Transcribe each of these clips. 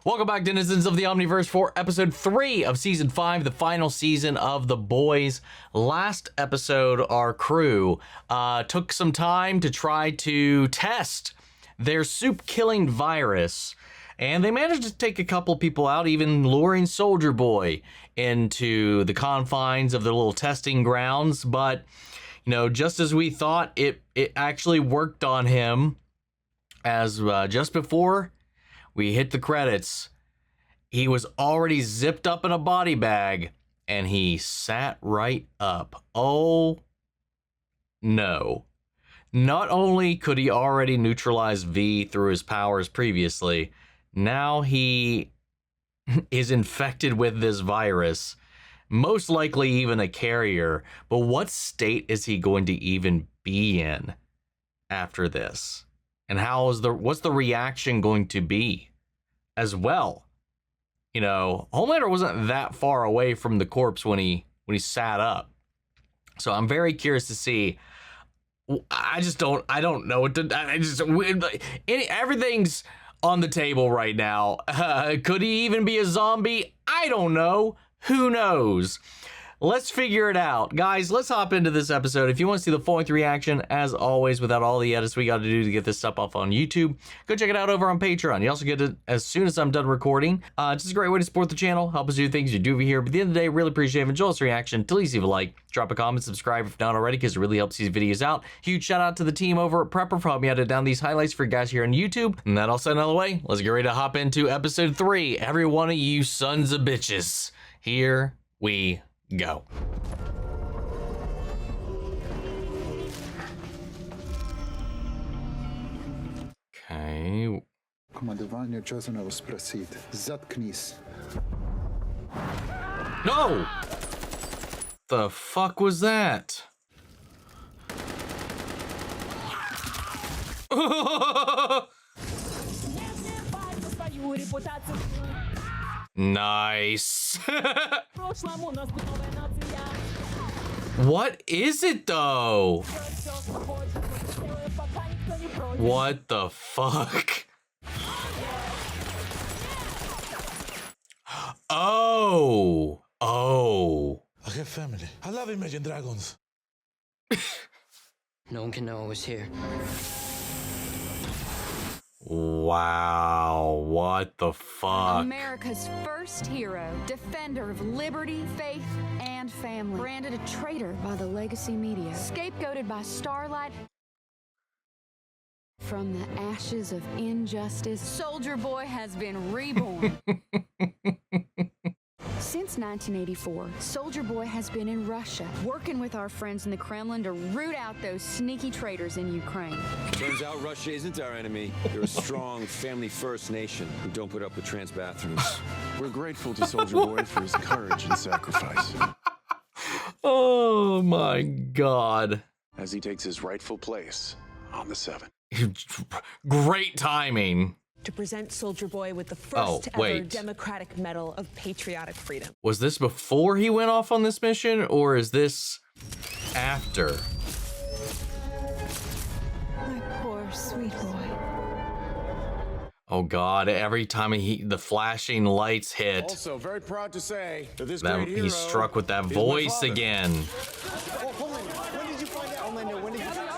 Welcome back, denizens of the Omniverse, for episode 3 of season 5, the final season of The Boys. Last episode, our crew took some time to try to test their soup-killing virus, and they managed to take a couple people out, even luring Soldier Boy into the confines of their little testing grounds. But, you know, just as we thought, it actually worked on him, as just before we hit the credits, he was already zipped up in a body bag, and he sat right up. Oh, no. Not only could he already neutralize V through his powers previously, now he is infected with this virus, most likely even a carrier. But what state is he going to even be in after this? And what's the reaction going to be as well? You know, Homelander wasn't that far away from the corpse when he sat up. So I'm very curious to see. I don't know what to, everything's on the table right now. Could he even be a zombie? I don't know. Who knows? Let's figure it out. Guys, let's hop into this episode. If you want to see the full-length reaction, as always, without all the edits we got to do to get this stuff off on YouTube, go check it out over on Patreon. You also get it as soon as I'm done recording. Just a great way to support the channel, help us do things you do over here. But at the end of the day, really appreciate it. Enjoy this reaction. Please leave a like, drop a comment, subscribe if not already, because it really helps these videos out. Huge shout out to the team over at Prepper for helping me edit down these highlights for you guys here on YouTube. And that all said, another way, let's get ready to hop into episode 3. Every one of you sons of bitches. Here we go. Okay. Командование Чесанова спросит. Заткнись. No! The fuck was that? Nice. What is it though? What the fuck? Oh. I have family. I love Imagine Dragons. No one can know I was here. Wow, what the fuck? America's first hero, defender of liberty, faith, and family. Branded a traitor by the legacy media. Scapegoated by Starlight. From the ashes of injustice, Soldier Boy has been reborn. Since 1984, Soldier Boy has been in Russia, working with our friends in the Kremlin to root out those sneaky traitors in Ukraine. Turns out Russia isn't our enemy. They're a strong, family-first nation who don't put up with trans bathrooms. We're grateful to Soldier Boy for his courage and sacrifice. Oh my god. As he takes his rightful place on the 7. Great timing. To present Soldier Boy with the first ever Democratic Medal of Patriotic Freedom. Was this before he went off on this mission, or is this after? My poor sweet boy. Oh god, every time the flashing lights hit, Also, very proud to say that this that great hero he's struck with that is my voice father. again. Oh, Homelander, when did you find out? Homelander, when did you find out?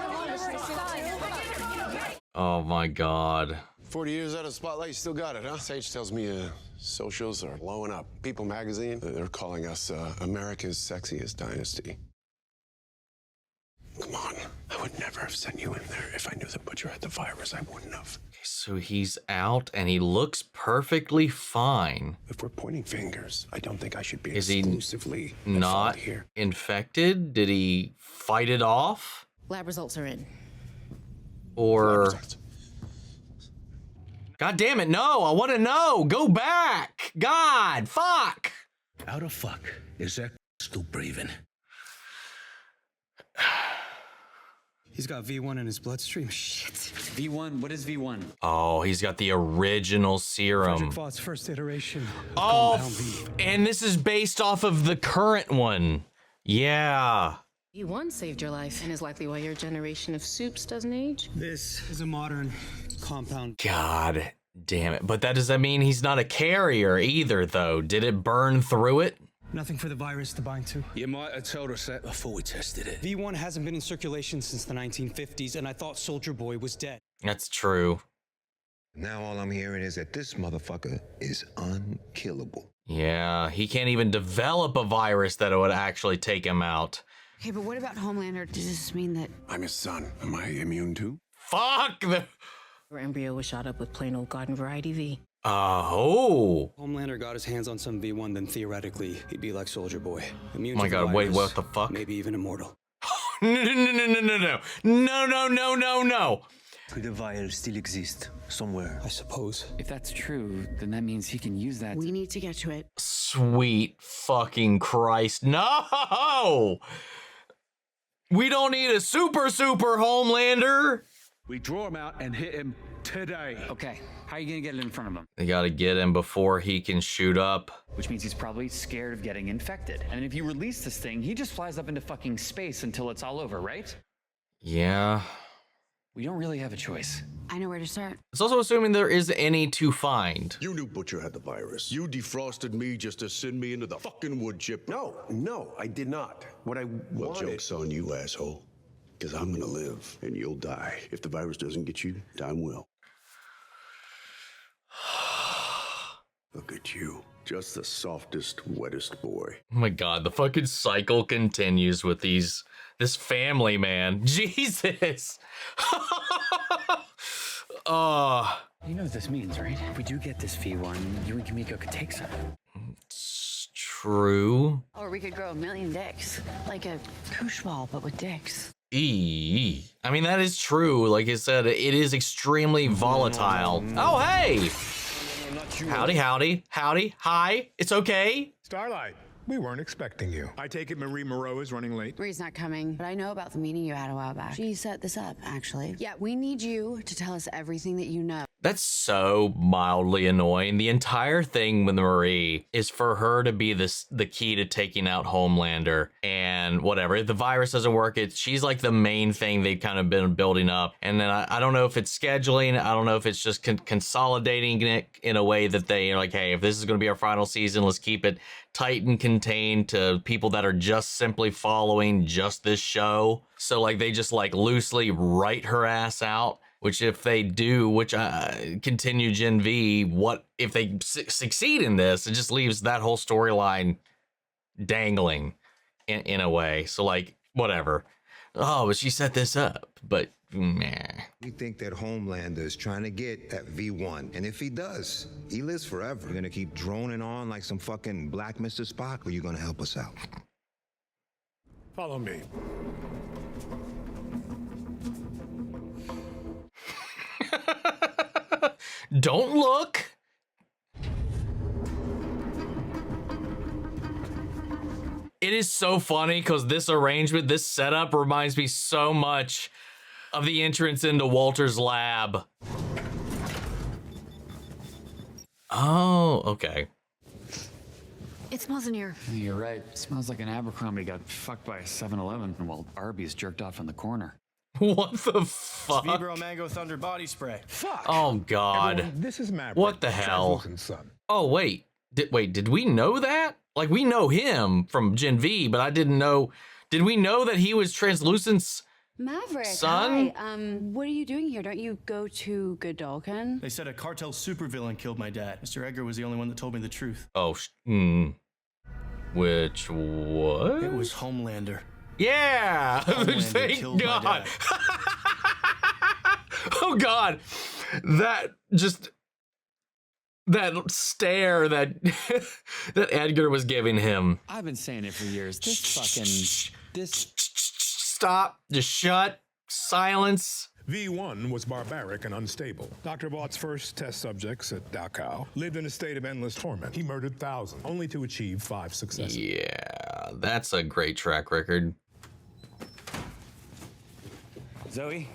Oh my god. 40 years out of the spotlight, you still got it, huh? Sage tells me socials are blowing up. People magazine, they're calling us America's sexiest dynasty. Come on, I would never have sent you in there if I knew the butcher had the virus. I wouldn't have. So he's out and he looks perfectly fine. If we're pointing fingers, I don't think I should be Is he exclusively at not fault here. infected? Did he fight it off? Lab results are in. Or... God damn it, no, I want to know. Go back. God, fuck. How the fuck is that still breathing? He's got V1 in his bloodstream. Shit. V1? What is V1? Oh, he's got the original serum. Frederick Vaught's first iteration of Oh, Compound V. and this is based off of the current one. Yeah. V1 saved your life and is likely why your generation of soups doesn't age. This is a modern compound. God, Damn it. But that doesn't mean he's not a carrier either, though. Did it burn through it? Nothing for the virus to bind to. You might have told us that before we tested it. V1 hasn't been in circulation since the 1950s, and I thought Soldier Boy was dead. That's true. Now all I'm hearing is that this motherfucker is unkillable. Yeah, he can't even develop a virus that would actually take him out. Okay, but what about Homelander? Does this mean that... I'm his son. Am I immune too? Fuck! Our embryo was shot up with plain old garden variety V. Oh. Homelander got his hands on some V1, then theoretically, he'd be like Soldier Boy. Immune Oh my to the god, wait, virus, what the fuck? Maybe even immortal. No. The virus still exists somewhere. I suppose. If that's true, then that means he can use that. We need to get to it. Sweet fucking Christ. No! We don't need a super Homelander. We draw him out and hit him today. Okay, how are you gonna get it in front of him? They gotta get him before he can shoot up. Which means he's probably scared of getting infected. And if you release this thing, he just flies up into fucking space until it's all over, right? Yeah. We don't really have a choice. I know where to start. It's also assuming there is any to find. You knew Butcher had the virus. You defrosted me just to send me into the fucking wood chip. No, I did not. What I Well, wanted... joke's on you, asshole. Because I'm gonna live, and you'll die. If the virus doesn't get you, time will. Look at you. Just the softest, wettest boy. Oh my god, the fucking cycle continues with this family, man. Jesus. You know what this means, right? If we do get this V1, you and Kimiko could take some. It's true. Or we could grow 1 million dicks. Like a koosh ball, but with dicks. I mean, that is true. Like I said, it is extremely volatile. Oh, hey! Howdy. Hi, it's okay. Starlight, we weren't expecting you. I take it Marie Moreau is running late? Marie's not coming, but I know about the meeting you had a while back. She set this up, actually. Yeah, we need you to tell us everything that you know. That's so mildly annoying. The entire thing with Marie is for her to be the key to taking out Homelander and whatever. If the virus doesn't work, she's like the main thing they've kind of been building up. And then I don't know if it's scheduling. I don't know if it's just consolidating it in a way that they are like, hey, if this is going to be our final season, let's keep it tight and contained to people that are just simply following just this show. So like they just like loosely write her ass out. Which if they do, continue Gen V, what if they succeed in this? It just leaves that whole storyline dangling in a way. So like, whatever. Oh, but she set this up. But meh. We think that Homelander is trying to get that V1. And if he does, he lives forever. You're gonna keep droning on like some fucking Black Mr. Spock, or you gonna help us out? Follow me. Don't look. It is so funny because this arrangement, this setup reminds me so much of the entrance into Walter's lab. Oh, okay. It smells in here. You're right. It smells like an Abercrombie got fucked by a 7-Eleven while Arby's jerked off in the corner. What the fuck? Vibro Mango Thunder body spray. Fuck. Oh god. Everyone, this is Maverick. What the hell? Son. Oh wait. Did we know that? Like we know him from Gen V, but I didn't know. Did we know that he was Translucent's Maverick, son? hi. What are you doing here? Don't you go to Godolphin? They said a cartel supervillain killed my dad. Mr. Edgar was the only one that told me the truth. Oh, which what? It was Homelander. Yeah! Thank God! Oh God! That stare that Edgar was giving him. I've been saying it for years. Stop. Just shut. Silence. V1 was barbaric and unstable. Dr. Vaught's first test subjects at Dachau lived in a state of endless torment. He murdered thousands, only to achieve 5 successes. Yeah, that's a great track record. Zoe,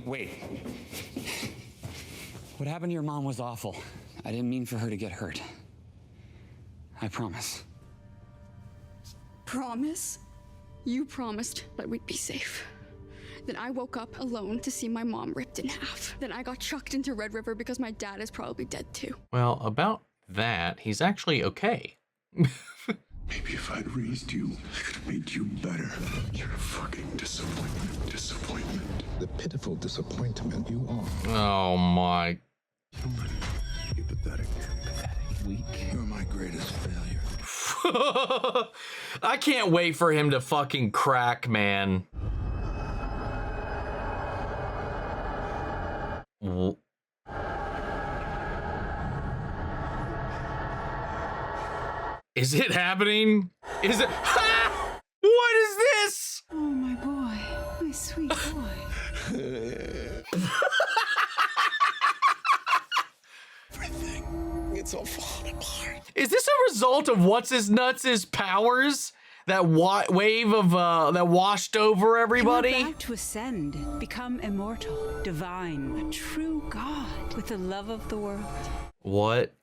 wait. What happened to your mom was awful. I didn't mean for her to get hurt. I promise. Promise? You promised that we'd be safe. Then I woke up alone to see my mom ripped in half. Then I got chucked into Red River because my dad is probably dead too. Well, about that, he's actually okay. Maybe if I'd raised you, I could have made you better. You're a fucking disappointment. Disappointment. The pitiful disappointment you are. Oh my. You're pathetic. Pathetic. Weak. You're my greatest failure. I can't wait for him to fucking crack, man. Is it happening? Is it? Ha! What is this? Oh, my boy. My sweet boy. Everything. It's all falling apart. Is this a result of what's-his-nuts' powers? That wave of, that washed over everybody? You're about to ascend, become immortal, divine, a true god with the love of the world. What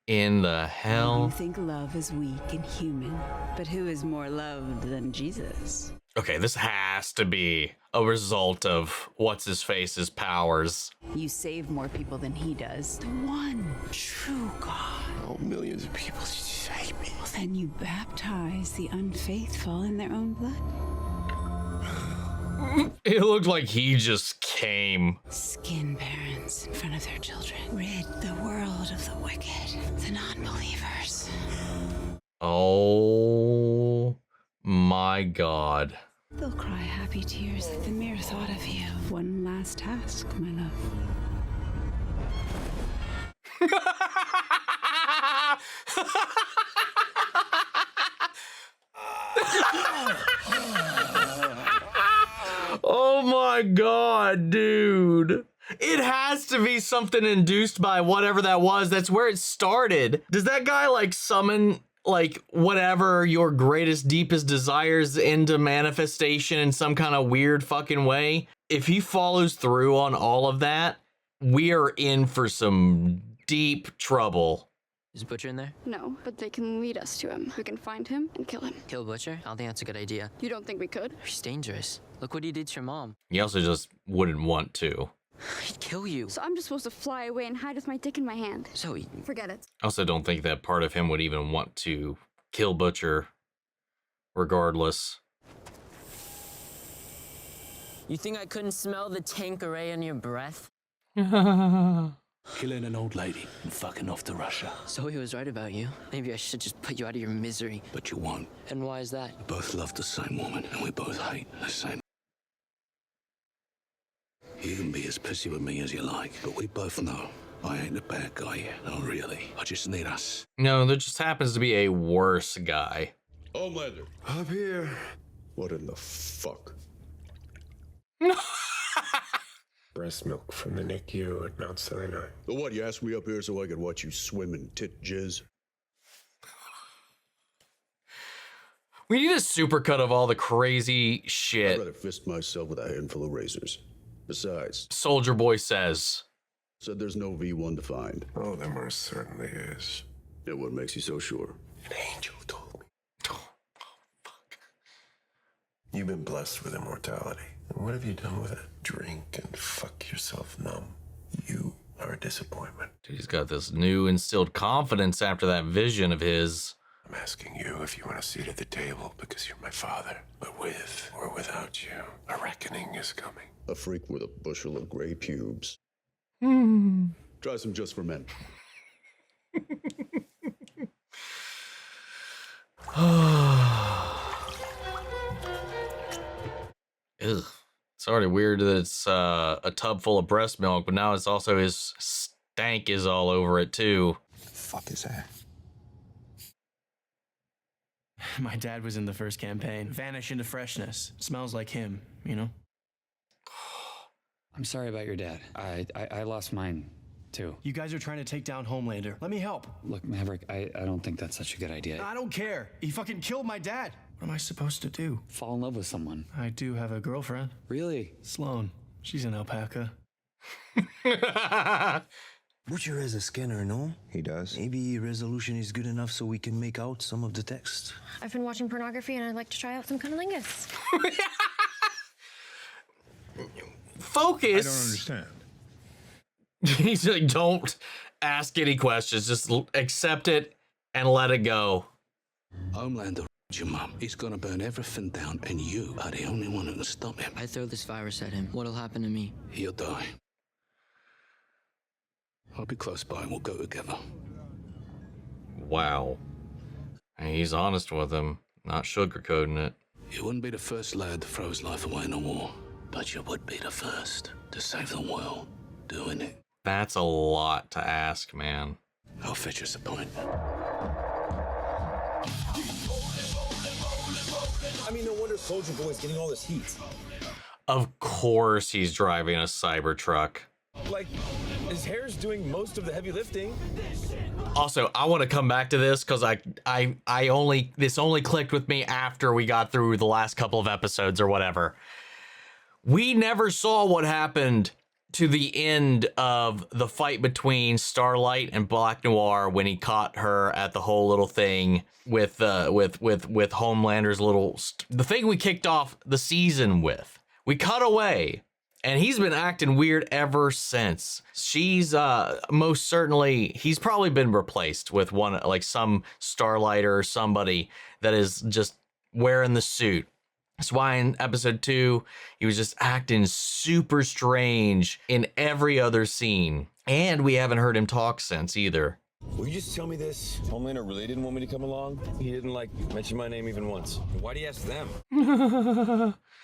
in the hell? You think love is weak and human, but who is more loved than Jesus? Okay, this has to be a result of what's-his-face's powers. You save more people than he does. The one true God. Oh, millions of people save me. Well, then you baptize the unfaithful in their own blood. It looked like he just came. Skin parents in front of their children. Rid the world of the wicked, the non-believers. Oh my God. They'll cry happy tears at the mere thought of you. One last task, my love. Oh my God, dude. It has to be something induced by whatever that was. That's where it started. Does that guy like summon like whatever your greatest, deepest desires into manifestation in some kind of weird fucking way? If he follows through on all of that, we are in for some deep trouble. Is Butcher in there? No, but they can lead us to him. We can find him and kill him. Kill Butcher? I don't think that's a good idea. You don't think we could? He's dangerous. Look what he did to your mom. He also just wouldn't want to. He'd kill you. So I'm just supposed to fly away and hide with my dick in my hand. Zoe. Forget it. I also don't think that part of him would even want to kill Butcher regardless. You think I couldn't smell the Tanqueray on your breath? Killing an old lady and fucking off to Russia. Zoe was right about you. Maybe I should just put you out of your misery. But you won't. And why is that? We both love the same woman, and we both hate the same. You can be as pissy with me as you like, but we both know I ain't the bad guy. No, really. I just need us. No, there just happens to be a worse guy. Homelander. Up here. What in the fuck? Breast milk from the NICU at Mount Sinai. So what, you asked me up here so I could watch you swim in tit jizz? We need a supercut of all the crazy shit. I'd rather fist myself with a handful of razors. Besides, Soldier Boy says there's no V1 defined. Oh, there most certainly is. Yeah, what makes you so sure? An angel told me. Oh, fuck. You've been blessed with immortality. And what have you done with it? Drink and fuck yourself numb. You are a disappointment. Dude, he's got this new instilled confidence after that vision of his. I'm asking you if you want a seat at the table because you're my father. But with or without you, a reckoning is coming. A freak with a bushel of gray pubes. Try some just for men. Ugh. It's already weird that it's a tub full of breast milk, but now it's also his stank is all over it too. Fuck is that? My dad was in the first campaign. Vanish into freshness. Smells like him, you know? I'm sorry about your dad. I lost mine, too. You guys are trying to take down Homelander. Let me help. Look, Maverick, I don't think that's such a good idea. I don't care. He fucking killed my dad. What am I supposed to do? Fall in love with someone. I do have a girlfriend. Really? Sloane. She's an alpaca. Butcher has a scanner, no? He does. Maybe resolution is good enough so we can make out some of the text. I've been watching pornography and I'd like to try out some cunnilingus. focus. I don't understand. He's like, don't ask any questions. Just accept it and let it go. Homelander, your mum. He's gonna burn everything down, and you are the only one who can stop him. I throw this virus at him. What'll happen to me? He'll die. I'll be close by and we'll go together. Wow. And he's honest with him, not sugarcoating it. You wouldn't be the first lad to throw his life away in a war, but you would be the first to save the world doing it. That's a lot to ask, man. I'll fetch us a pint. I mean, no wonder Soldier Boy's getting all this heat. Of course he's driving a Cybertruck. Like, his hair's doing most of the heavy lifting. Also, I want to come back to this because this only clicked with me after we got through the last couple of episodes or whatever. We never saw what happened to the end of the fight between Starlight and Black Noir when he caught her at the whole little thing with Homelander's little the thing we kicked off the season with. We cut away. And he's been acting weird ever since. She's most certainly, he's probably been replaced with one, like some Starlighter or somebody that is just wearing the suit. That's why in episode 2, he was just acting super strange in every other scene. And we haven't heard him talk since either. Will you just tell me this? Homelander really didn't want me to come along? He didn't, like, mention my name even once. Why'd he ask them?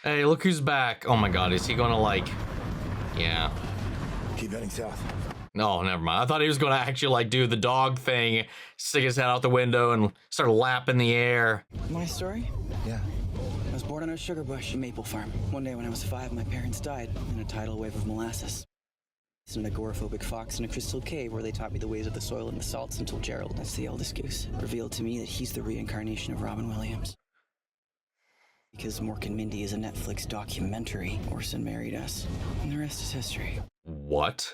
Hey, look who's back. Oh my god, is he gonna like... Yeah. Keep heading south. No, never mind. I thought he was gonna actually like do the dog thing, stick his head out the window and start lapping the air. My story? Yeah. I was born on a sugar bush maple farm. One day when I was 5, my parents died in a tidal wave of molasses. In an agoraphobic fox in a crystal cave where they taught me the ways of the soil and the salts until Gerald, that's the eldest goose, revealed to me that he's the reincarnation of Robin Williams. Because Mork and Mindy is a Netflix documentary, Orson married us, and the rest is history. What?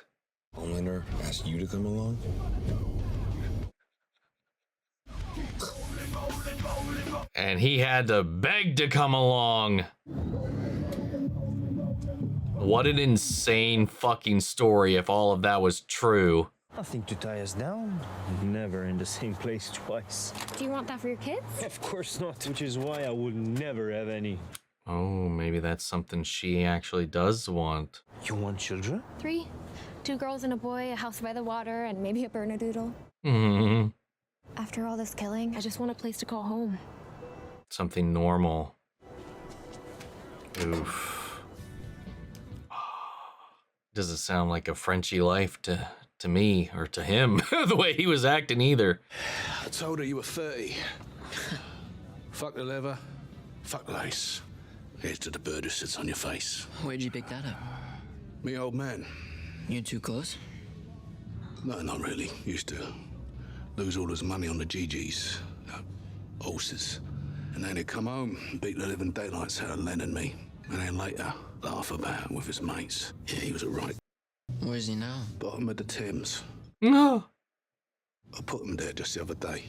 Homelander asked you to come along? And he had to beg to come along. What an insane fucking story if all of that was true. Nothing to tie us down. Never in the same place twice. Do you want that for your kids? Of course not, which is why I would never have any. Oh, maybe that's something she actually does want. You want children? 3. 2 girls and a boy, a house by the water, and maybe a Bernedoodle. Mm-hmm. After all this killing, I just want a place to call home. Something normal. Oof. Doesn't sound like a Frenchie life to me or to him, the way he was acting either. I told her you were 30. Fuck the leather, fuck lace. Here's to the bird who sits on your face. Where'd you pick that up? Me old man. You too close? No, not really. Used to lose all his money on the GGs, horses. And then he'd come home and beat the living daylights out of Len and me. And then later, laugh about with his mates. Yeah, he was alright. Where's he now? Bottom of the Thames. No. I put him there just the other day.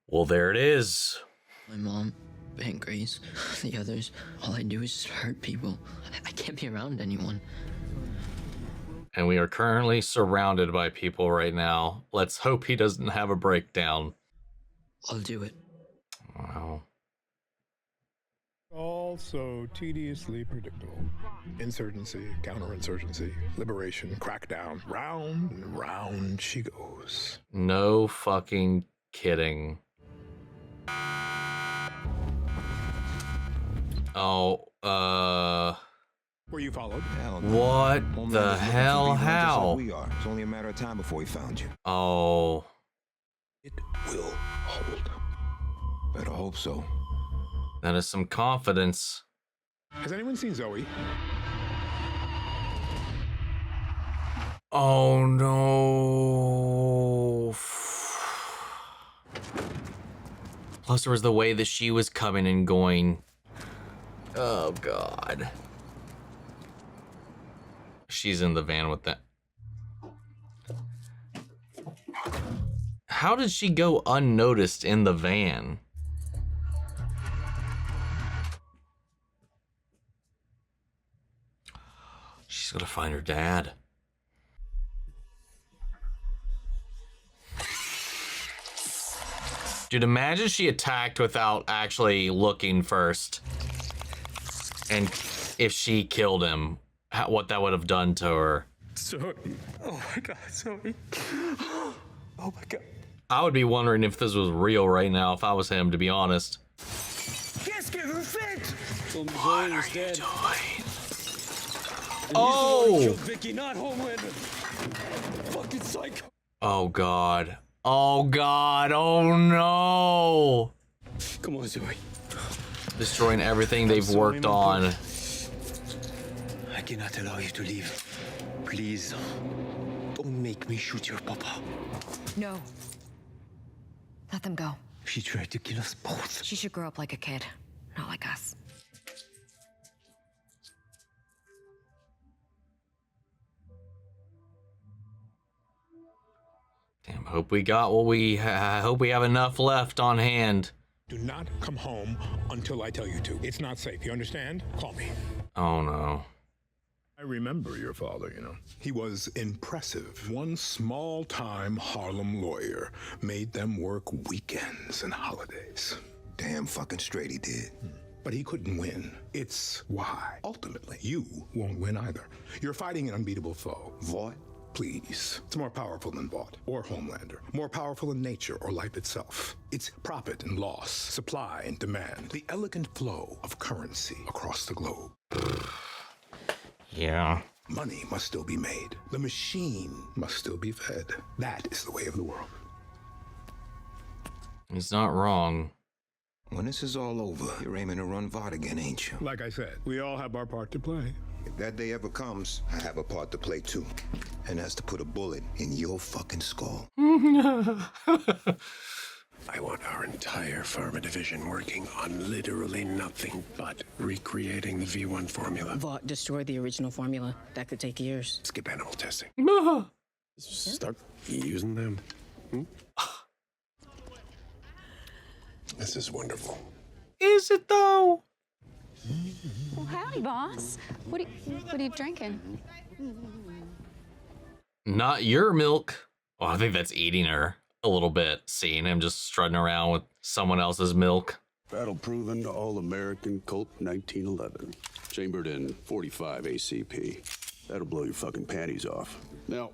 Well, there it is. My mom, Aunt Grace, the others, all I do is just hurt people. I can't be around anyone. And we are currently surrounded by people right now. Let's hope he doesn't have a breakdown. I'll do it. Wow. All so tediously predictable. Insurgency, counterinsurgency, liberation, crackdown. Round and round she goes. No fucking kidding. Oh, Were you followed? what the hell? How? We are. It's only a matter of time before we found you. Oh. It will hold. Better hope so. That is some confidence. Has anyone seen Zoe? Oh no. Plus there was the way that she was coming and going. Oh god. She's in the van with that. How did she go unnoticed in the van? Gotta find her dad. Dude, imagine she attacked without actually looking first. And if she killed him, what that would have done to her. Sorry. Oh my God, sorry. Oh my God. I would be wondering if this was real right now if I was him, to be honest. Qu'est-ce que vous faites? What are you doing? Oh! Vicky, not Homelander. Fucking psycho. Oh God. Oh God. Oh no. Come on, Zoe. Destroying everything they've worked on. I cannot allow you to leave. Please. Don't make me shoot your papa. No. Let them go. She tried to kill us both. She should grow up like a kid, not like us. Damn, hope we got what we hope we have enough left on hand. Do not come home until I tell you to. It's not safe. You understand? Call me. Oh no. I remember your father, you know. He was impressive. One small-time Harlem lawyer made them work weekends and holidays. Damn fucking straight he did. But he couldn't win. It's why, ultimately, you won't win either. You're fighting an unbeatable foe. Vought? Please. It's more powerful than Vought or Homelander. More powerful in nature or life itself. It's profit and loss, supply and demand. The elegant flow of currency across the globe. Yeah. Money must still be made. The machine must still be fed. That is the way of the world. He's not wrong. When this is all over, you're aiming to run Vought again, ain't you? Like I said, we all have our part to play. If that day ever comes, I have a part to play too. And that's to put a bullet in your fucking skull. I want our entire pharma division working on literally nothing but recreating the V1 formula. Vought destroyed the original formula. That could take years. Skip animal testing. Start using them. This is wonderful. Is it though? Well, howdy, boss. What are you drinking? Not your milk. Oh, I think that's eating her a little bit. Seeing him just strutting around with someone else's milk. Battle proven All-American Colt 1911. Chambered in 45 ACP. That'll blow your fucking panties off. Now,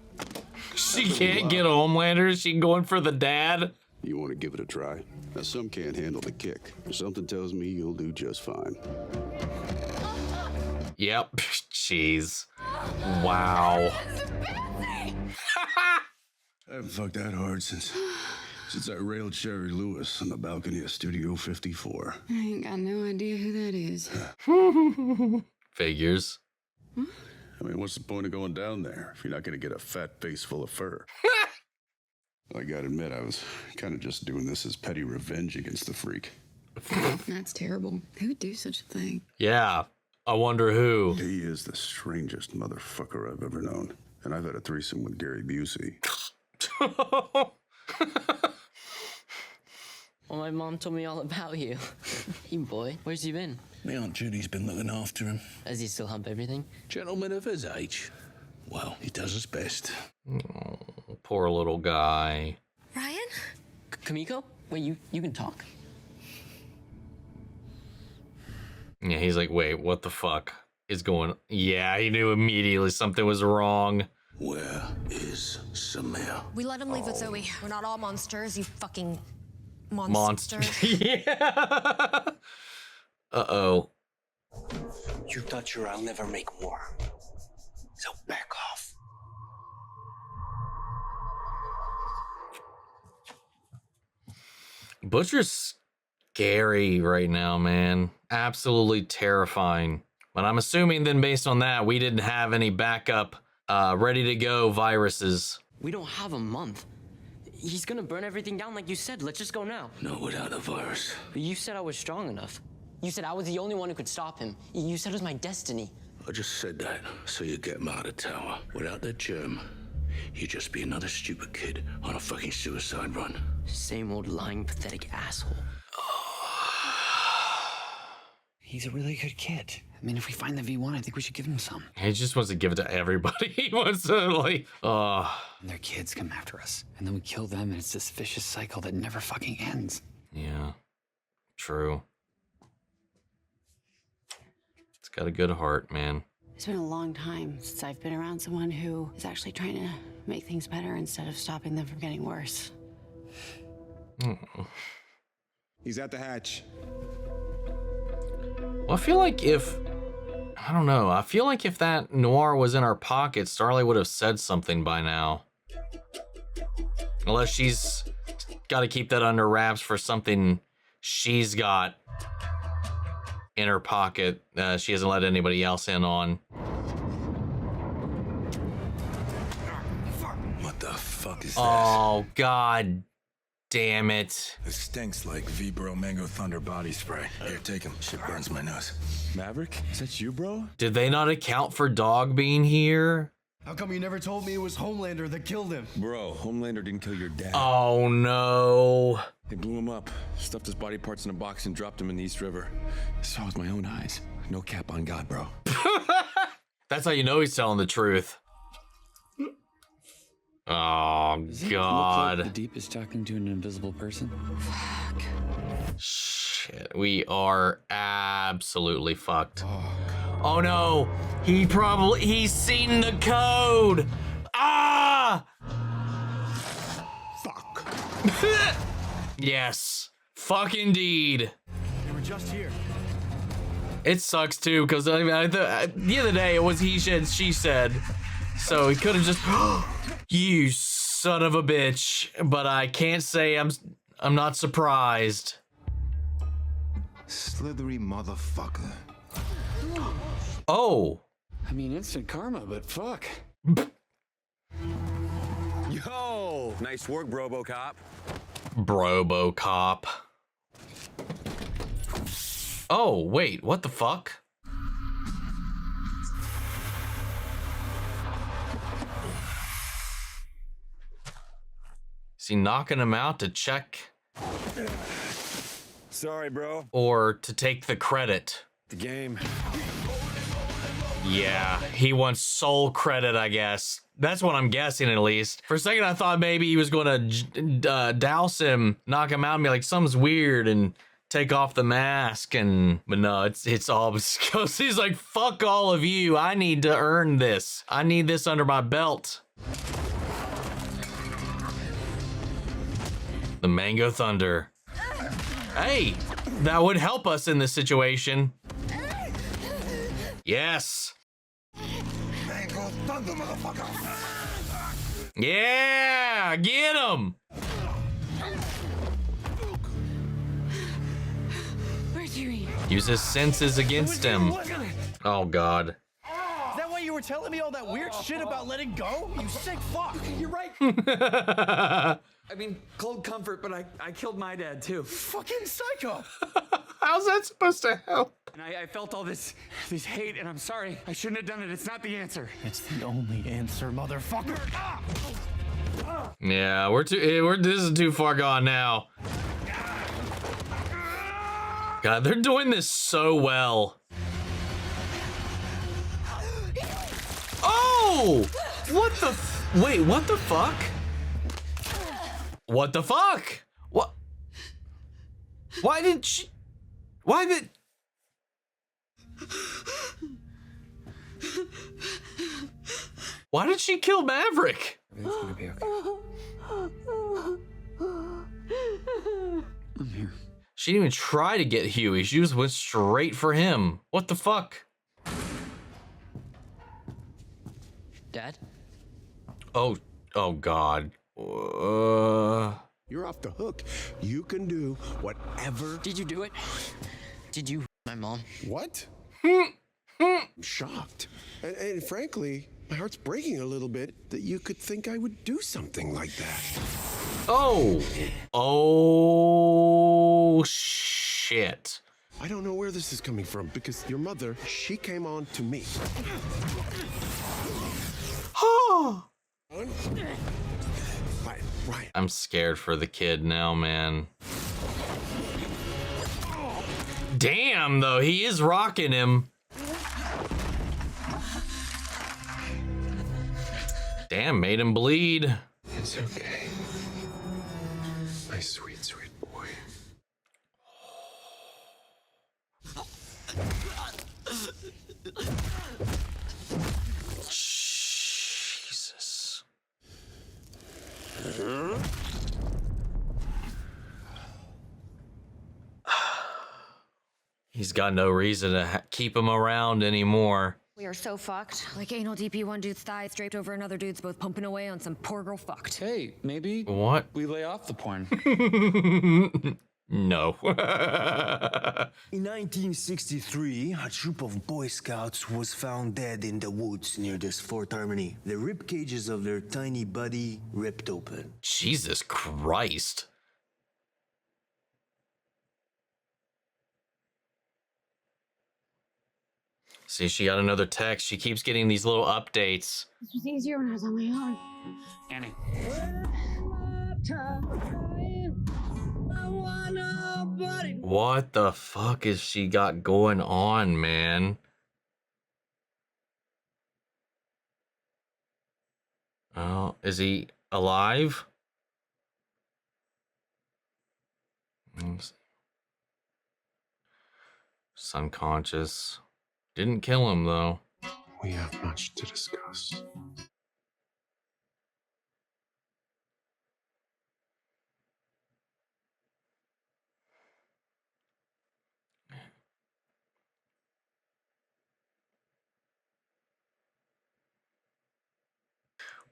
she can't get Homelander. She going for the dad. You want to give it a try? Now, some can't handle the kick. Something tells me you'll do just fine. Yep. Jeez. Wow. I haven't fucked that hard since I railed Sherry Lewis on the balcony of Studio 54. I ain't got no idea who that is. Figures. I mean, what's the point of going down there if you're not going to get a fat face full of fur? I gotta admit, I was kind of just doing this as petty revenge against the freak. That's terrible. Who would do such a thing? Yeah. I wonder who. He is the strangest motherfucker I've ever known. And I've had a threesome with Gary Busey. Well, my mom told me all about you. Hey, boy, where's he been? My Aunt Judy's been looking after him. Does he still hump everything? Gentleman of his age. Well, he does his best. Oh, poor little guy. Ryan? Kamiko? Wait, you can talk. Yeah, he's like, wait, what the fuck is going on? Yeah, he knew immediately something was wrong. Where is Samir? We let him leave with Zoe. We're not all monsters, you fucking monster. Monster. Yeah. Uh-oh. You touch her, I'll never make more. So back off. Butcher's scary right now, man. Absolutely terrifying. But I'm assuming then based on that, we didn't have any backup, ready to go viruses. We don't have a month. He's gonna burn everything down like you said. Let's just go now. Not without a virus. But you said I was strong enough. You said I was the only one who could stop him. You said it was my destiny. I just said that so you get him out of tower. Without that germ, you'd just be another stupid kid on a fucking suicide run. Same old lying, pathetic asshole. He's a really good kid. I mean, if we find the V1, I think we should give him some. He just wants to give it to everybody. He wants to, like, And their kids come after us, and then we kill them, and it's this vicious cycle that never fucking ends. Yeah, true. It's got a good heart, man. It's been a long time since I've been around someone who is actually trying to make things better instead of stopping them from getting worse. He's at the hatch. Well, I feel like if that Noir was in our pocket, Starlight would have said something by now. Unless she's got to keep that under wraps for something she's got in her pocket. She hasn't let anybody else in on. What the fuck is this? Oh, God damn it. It stinks like V-Bro Mango Thunder body spray. Here, take him. Shit burns my nose. Maverick? Is that you, bro? Did they not account for Dog being here? How come you never told me it was Homelander that killed him? Bro, Homelander didn't kill your dad. Oh, no. They blew him up, stuffed his body parts in a box and dropped him in the East River. Saw with my own eyes. No cap on God, bro. That's how you know he's telling the truth. Oh, God. Look like the Deep is talking to an invisible person. Fuck. Shit, we are absolutely fucked. Oh no, he's seen the code. Ah! Fuck. Yes, fuck indeed. They were just here. It sucks too, because the other day it was he said, she said. So he could have just, you son of a bitch. But I can't say I'm not surprised. Slithery motherfucker. Oh. I mean, instant karma, but fuck. Yo! Nice work, Brobocop. Brobocop. Oh, wait, what the fuck? Is he knocking him out to check? Sorry, bro. Or to take the credit? The game. Yeah, he wants sole credit, I guess. That's what I'm guessing, at least. For a second, I thought maybe he was going to douse him, knock him out, and be like, something's weird, and take off the mask. But no, it's all because he's like, fuck all of you. I need to earn this. I need this under my belt. The Mango Thunder. Hey, that would help us in this situation. Yes. Mango Thunder, motherfucker. Yeah, get him. Where's Yuri? Use his senses against him. Oh, God. Is that why you were telling me all that weird shit about letting go? You sick fuck. You're right. I mean, cold comfort, but I killed my dad too. Fucking psycho. How's that supposed to help? And I felt all this hate, and I'm sorry. I shouldn't have done it. It's not the answer. It's the only answer, motherfucker. Yeah, this is too far gone now. God, they're doing this so well. Oh! What the wait, what the fuck? What the fuck? What? Why did she kill Maverick? Everything's gonna be okay. I'm here. She didn't even try to get Huey. She just went straight for him. What the fuck? Dad? Oh God. You're off the hook. You can do whatever. Did you do it? Did you my mom? What? I'm shocked. And frankly, my heart's breaking a little bit that you could think I would do something like that. Oh shit. I don't know where this is coming from because your mother, she came on to me. Right. I'm scared for the kid now, man. Damn, though, he is rocking him. Damn, made him bleed. It's okay. My sweet, sweet boy. Jesus. He's got no reason to keep him around anymore. We are so fucked. Like anal DP one dude's thighs draped over another dude's, both pumping away on some poor girl fucked. Hey, maybe What? we lay off the porn. No. In 1963, a troop of Boy Scouts was found dead in the woods near this Fort Harmony. The rib cages of their tiny buddy ripped open. Jesus Christ. See, she got another text. She keeps getting these little updates. This was easier when I was on my own. Annie. What the fuck is she got going on, man? Oh, is he alive? He's unconscious. Didn't kill him, though. We have much to discuss.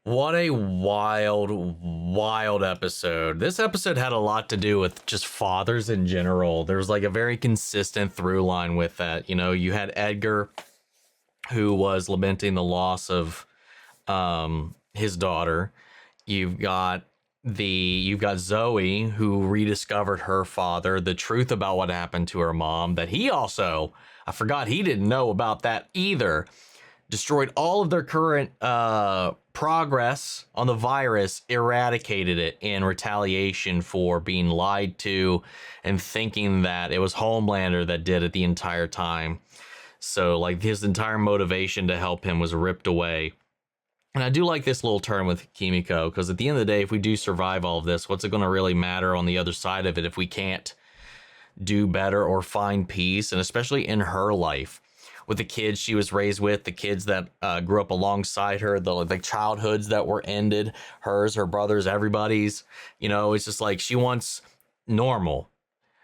What a wild, wild episode. This episode had a lot to do with just fathers in general. There was like a very consistent through line with that. You know, you had Edgar, who was lamenting the loss of his daughter. You've got Zoe, who rediscovered her father, the truth about what happened to her mom, that he also, I forgot he didn't know about that either. Destroyed all of their current progress on the virus, eradicated it in retaliation for being lied to and thinking that it was Homelander that did it the entire time. So like his entire motivation to help him was ripped away. And I do like this little turn with Kimiko, because at the end of the day, if we do survive all of this, what's it going to really matter on the other side of it if we can't do better or find peace? And especially in her life, with the kids she was raised with, the kids that grew up alongside her, the childhoods that were ended, hers, her brother's, everybody's, you know, it's just like she wants normal.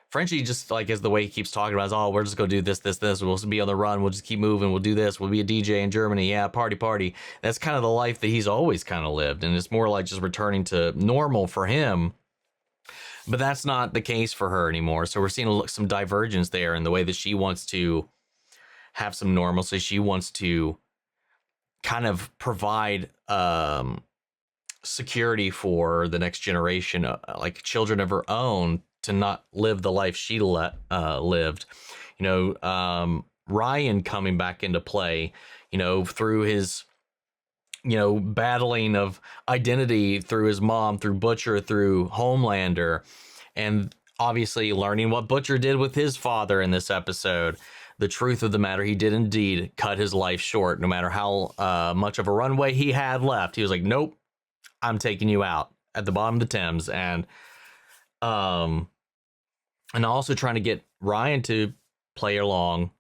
Frenchie just like is the way he keeps talking about is, oh, we're just gonna do this. We'll be on the run. We'll just keep moving. We'll do this. We'll be a DJ in Germany. Yeah, party. That's kind of the life that he's always kind of lived. And it's more like just returning to normal for him. But that's not the case for her anymore. So we're seeing some divergence there in the way that she wants to have some normalcy. She wants to kind of provide security for the next generation, like children of her own, to not live the life she lived. You know, Ryan coming back into play, you know, through his, you know, battling of identity through his mom, through Butcher, through Homelander, and obviously learning what Butcher did with his father in this episode. The truth of the matter, he did indeed cut his life short, no matter how much of a runway he had left. He was like, nope, I'm taking you out at the bottom of the Thames. And also trying to get Ryan to play along,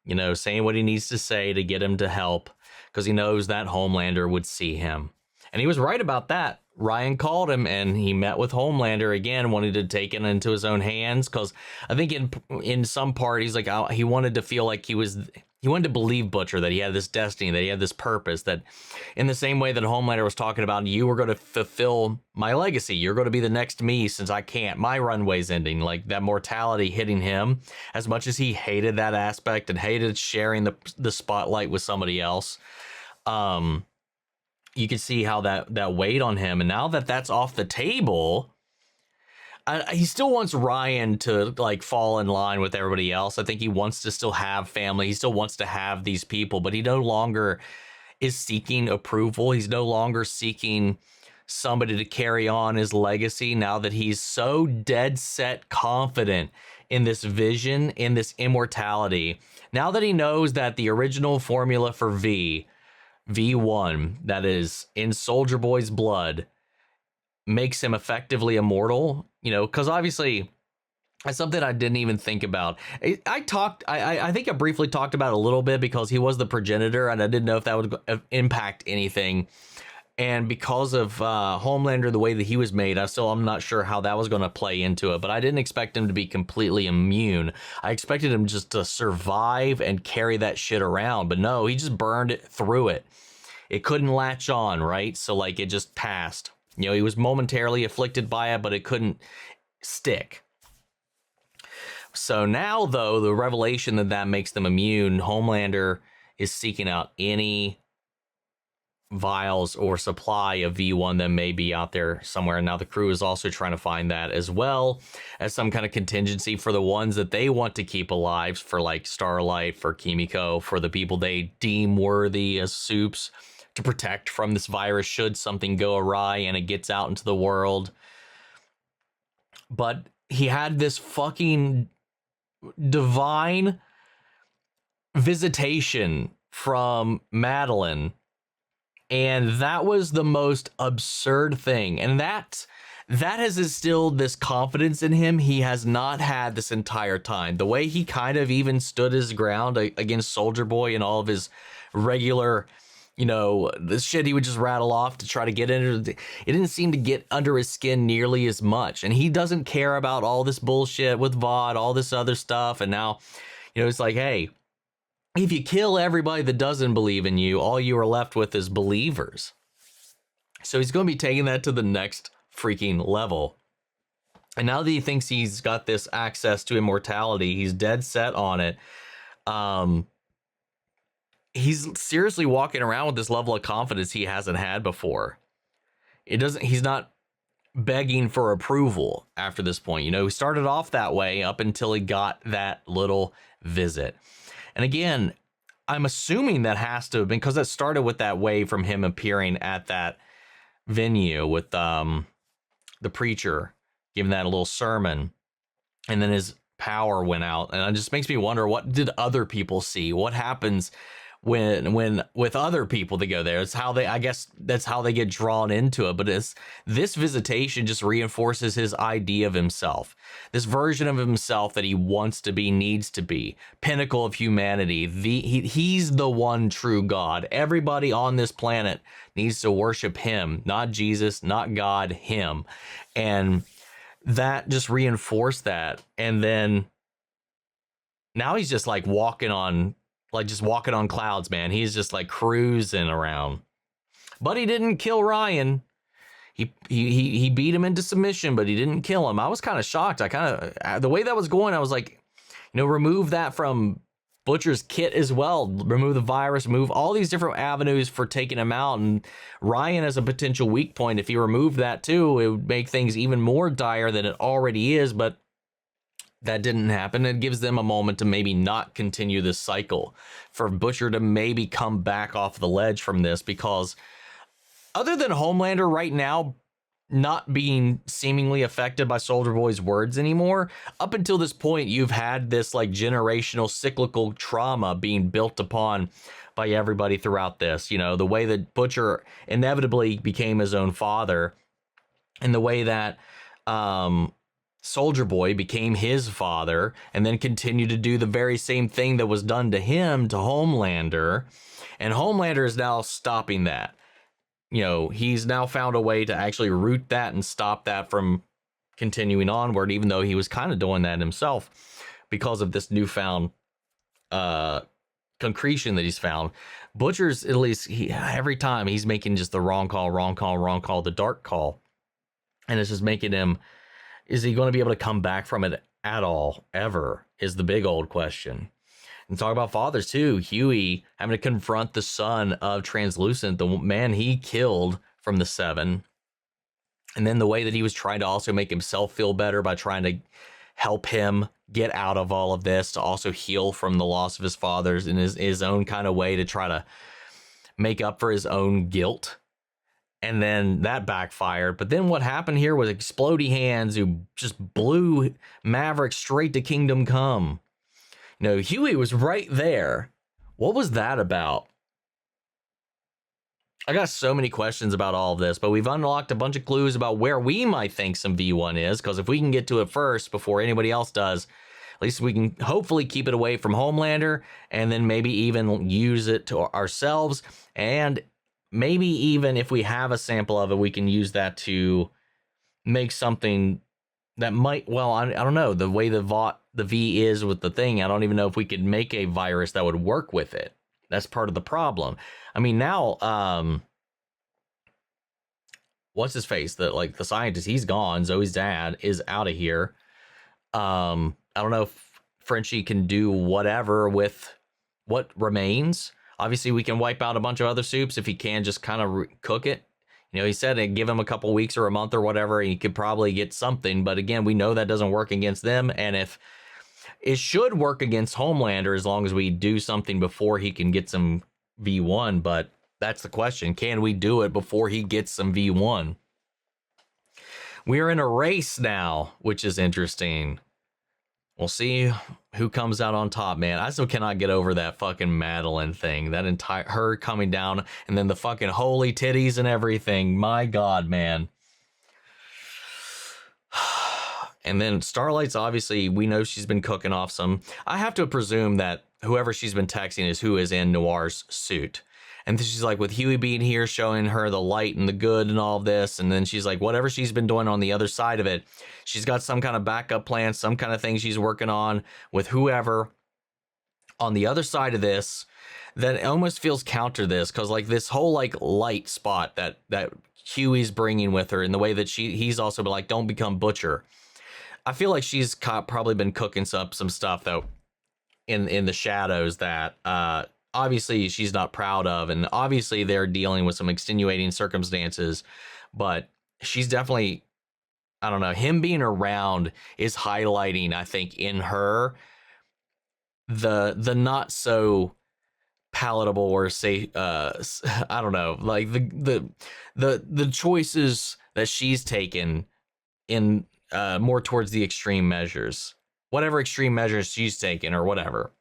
you know, saying what he needs to say to get him to help, because he knows that Homelander would see him. And he was right about that. Ryan called him and he met with Homelander again, wanting to take it into his own hands, because I think in some part he's like, he wanted to feel like he wanted to believe Butcher, that he had this destiny, that he had this purpose, that in the same way that Homelander was talking about, you were going to fulfill my legacy, you're going to be the next me, since I can't, my runway's ending. Like that mortality hitting him, as much as he hated that aspect and hated sharing the spotlight with somebody else, you can see how that weighed on him. And now that that's off the table, he still wants Ryan to like fall in line with everybody else. I think he wants to still have family. He still wants to have these people, but he no longer is seeking approval. He's no longer seeking somebody to carry on his legacy, now that he's so dead set confident in this vision, in this immortality. Now that he knows that the original formula for V1, that is in Soldier Boy's blood, makes him effectively immortal, you know, because obviously that's something I didn't even think about. I think I briefly talked about it a little bit because he was the progenitor and I didn't know if that would impact anything. And because of Homelander, the way that he was made, I'm not sure how that was going to play into it, but I didn't expect him to be completely immune. I expected him just to survive and carry that shit around, but no, he just burned it through it. It couldn't latch on, right? So like it just passed. You know, he was momentarily afflicted by it, but it couldn't stick. So now, though, the revelation that makes them immune, Homelander is seeking out any vials or supply of V1 that may be out there somewhere. Now the crew is also trying to find that as well as some kind of contingency for the ones that they want to keep alive, for like Starlight, for Kimiko, for the people they deem worthy as soups to protect from this virus should something go awry and it gets out into the world. But he had this fucking divine visitation from Madeline, and that was the most absurd thing, and that has instilled this confidence in him he has not had this entire time. The way he kind of even stood his ground against Soldier Boy and all of his regular, you know, the shit he would just rattle off to try to get into it didn't seem to get under his skin nearly as much. And he doesn't care about all this bullshit with VOD, all this other stuff. And now, you know, it's like, hey, if you kill everybody that doesn't believe in you, all you are left with is believers. So he's going to be taking that to the next freaking level. And now that he thinks he's got this access to immortality, he's dead set on it. He's seriously walking around with this level of confidence he hasn't had before. He's not begging for approval after this point. You know, he started off that way up until he got that little visit. And again, I'm assuming that has to have been because it started with that wave from him appearing at that venue with the preacher giving that a little sermon, and then his power went out. And it just makes me wonder, what did other people see? What happens when with other people that go there? It's how I guess that's how they get drawn into it. But this visitation just reinforces his idea of himself, this version of himself that he wants to be, needs to be, pinnacle of humanity. He's the one true God. Everybody on this planet needs to worship him, not Jesus, not God, him. And that just reinforced that. And then now he's just like walking on clouds, man. He's just like cruising around. But he didn't kill Ryan. He beat him into submission, but he didn't kill him. I was kind of shocked. The way that was going, I was like, you know, remove that from Butcher's kit as well. Remove the virus, remove all these different avenues for taking him out. And Ryan as a potential weak point, if he removed that too, it would make things even more dire than it already is. But that didn't happen. It gives them a moment to maybe not continue this cycle, for Butcher to maybe come back off the ledge from this, because other than Homelander right now not being seemingly affected by Soldier Boy's words anymore, up until this point, you've had this like generational cyclical trauma being built upon by everybody throughout this. You know, the way that Butcher inevitably became his own father, and the way that Soldier Boy became his father and then continued to do the very same thing that was done to him to Homelander. And Homelander is now stopping that. You know, he's now found a way to actually root that and stop that from continuing onward, even though he was kind of doing that himself because of this newfound concretion that he's found. Butcher's, at least every time he's making just the wrong call, the dark call. And it's just making him, is he going to be able to come back from it at all, ever, is the big old question. And talk about fathers too. Huey having to confront the son of Translucent, the man he killed from the Seven. And then the way that he was trying to also make himself feel better by trying to help him get out of all of this, to also heal from the loss of his fathers in his own kind of way, to try to make up for his own guilt. and then that backfired. But then what happened here was Explodey Hands, who just blew Maverick straight to Kingdom Come. You know, Huey was right there. What was that about? I got so many questions about all of this, but we've unlocked a bunch of clues about where we might think some V1 is, because if we can get to it first before anybody else does, at least we can hopefully keep it away from Homelander, and then maybe even use it to ourselves. And maybe even if we have a sample of it, we can use that to make something that might, well, I don't know, the way the V is with the thing, I don't even know if we could make a virus that would work with it. That's part of the problem. I mean, now, what's his face? The scientist, he's gone. Zoe's dad is out of here. I don't know if Frenchie can do whatever with what remains. Obviously, we can wipe out a bunch of other soups if he can just kind of cook it. You know, he said it'd give him a couple weeks or a month or whatever, and he could probably get something. But again, we know that doesn't work against them. And if it should work against Homelander as long as we do something before he can get some V1. But that's the question. Can we do it before he gets some V1? We're in a race now, which is interesting. We'll see who comes out on top, man. I still cannot get over that fucking Madeline thing. That entire, her coming down and then the fucking holy titties and everything. My God, man. And then Starlight's obviously, we know she's been cooking off some. I have to presume that whoever she's been texting is who is in Noir's suit. And she's like, with Huey being here, showing her the light and the good and all this. And then she's like, whatever she's been doing on the other side of it, she's got some kind of backup plan, some kind of thing she's working on with whoever on the other side of this that almost feels counter this. Cause like this whole like light spot that Huey's bringing with her in the way that he's also been like, don't become Butcher. I feel like she's probably been cooking some stuff though in the shadows that, obviously she's not proud of, and obviously they're dealing with some extenuating circumstances, but she's definitely, I don't know, him being around is highlighting, I think, in her the not so palatable or say I don't know, like the choices that she's taken in more towards the extreme measures, whatever extreme measures she's taken or whatever.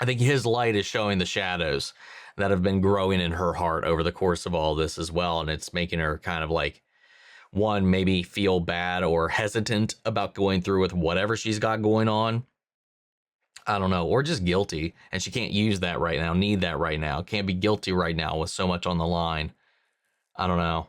I think his light is showing the shadows that have been growing in her heart over the course of all this as well. And it's making her kind of like, one, maybe feel bad or hesitant about going through with whatever she's got going on. I don't know, or just guilty. And she can't use that right now, need that right now. Can't be guilty right now with so much on the line. I don't know.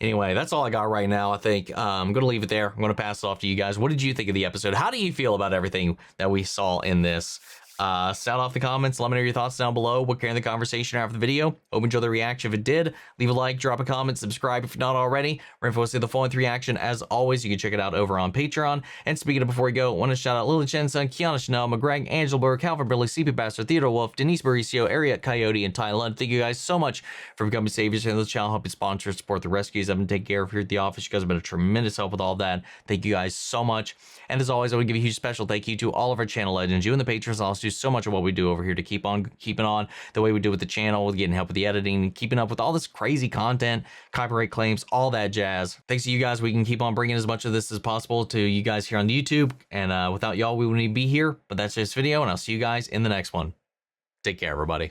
Anyway, that's all I got right now. I think I'm going to leave it there. I'm going to pass it off to you guys. What did you think of the episode? How do you feel about everything that we saw in this? Sound off the comments. Let me know your thoughts down below. What carry the conversation after the video. Hope you enjoyed the reaction. If it did, leave a like, drop a comment, subscribe if you're not already. Remember to see the full length reaction. As always, you can check it out over on Patreon. And speaking of before we go, I want to shout out Lily Chenson, Kiana Chanel, McGreg, Angela Burr, Calvin Billy, CP Bastard, Theodore Wolf, Denise Mauricio, Ariat Coyote, and Ty Lund. Thank you guys so much for becoming saviors in the channel, helping sponsor, support the rescues I've been taking care of here at the office. You guys have been a tremendous help with all that. Thank you guys so much. And as always, I would give a huge special thank you to all of our channel legends. You and the patrons also do so much of what we do over here to keep on keeping on the way we do with the channel, with getting help with the editing, keeping up with all this crazy content, copyright claims, all that jazz. Thanks to you guys, we can keep on bringing as much of this as possible to you guys here on YouTube. And without y'all, we wouldn't be here. But that's this video, and I'll see you guys in the next one. Take care, everybody.